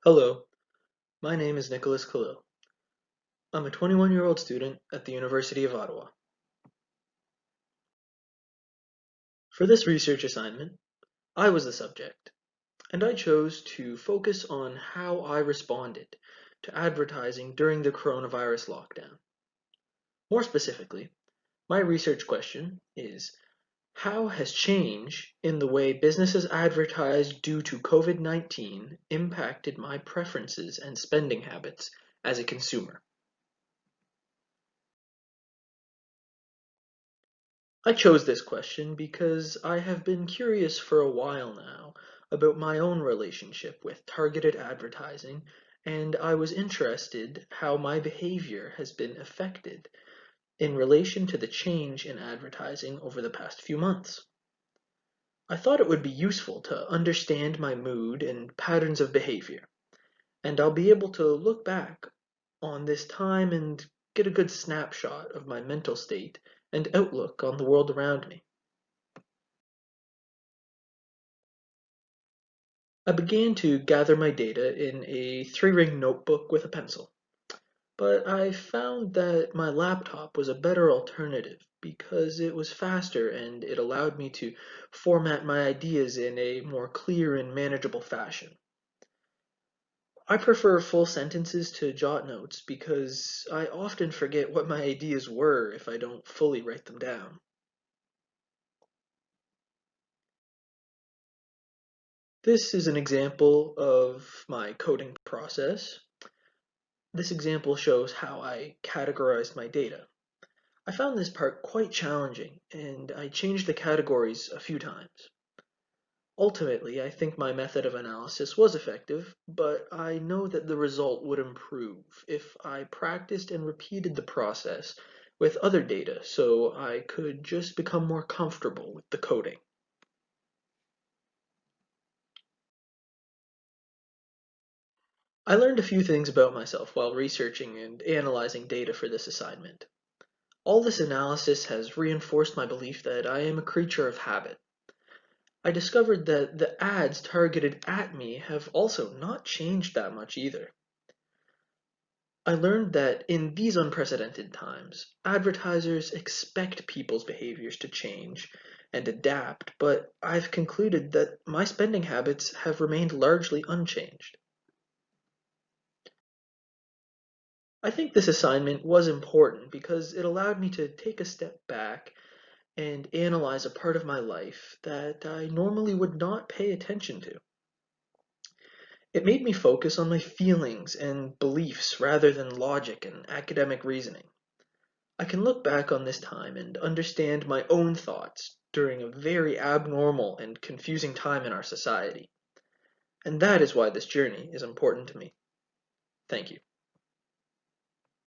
Hello, my name is Nicholas Khalil. I'm a 21-year-old student at the University of Ottawa. For this research assignment, I was the subject, and I chose to focus on how I responded to advertising during the coronavirus lockdown. More specifically, my research question is, how has change in the way businesses advertise due to COVID-19 impacted my preferences and spending habits as a consumer? I chose this question because I have been curious for a while now about my own relationship with targeted advertising, and I was interested how my behavior has been affected in relation to the change in advertising over the past few months. I thought it would be useful to understand my mood and patterns of behavior, and I'll be able to look back on this time and get a good snapshot of my mental state and outlook on the world around me. I began to gather my data in a three-ring notebook with a pencil, but I found that my laptop was a better alternative because it was faster and it allowed me to format my ideas in a more clear and manageable fashion. I prefer full sentences to jot notes because I often forget what my ideas were if I don't fully write them down. This is an example of my coding process. This example shows how I categorized my data. I found this part quite challenging, and I changed the categories a few times. Ultimately, I think my method of analysis was effective, but I know that the result would improve if I practiced and repeated the process with other data so I could just become more comfortable with the coding. I learned a few things about myself while researching and analyzing data for this assignment. All this analysis has reinforced my belief that I am a creature of habit. I discovered that the ads targeted at me have also not changed that much either. I learned that in these unprecedented times, advertisers expect people's behaviors to change and adapt, but I've concluded that my spending habits have remained largely unchanged. I think this assignment was important because it allowed me to take a step back and analyze a part of my life that I normally would not pay attention to. It made me focus on my feelings and beliefs rather than logic and academic reasoning. I can look back on this time and understand my own thoughts during a very abnormal and confusing time in our society. And that is why this journey is important to me. Thank you.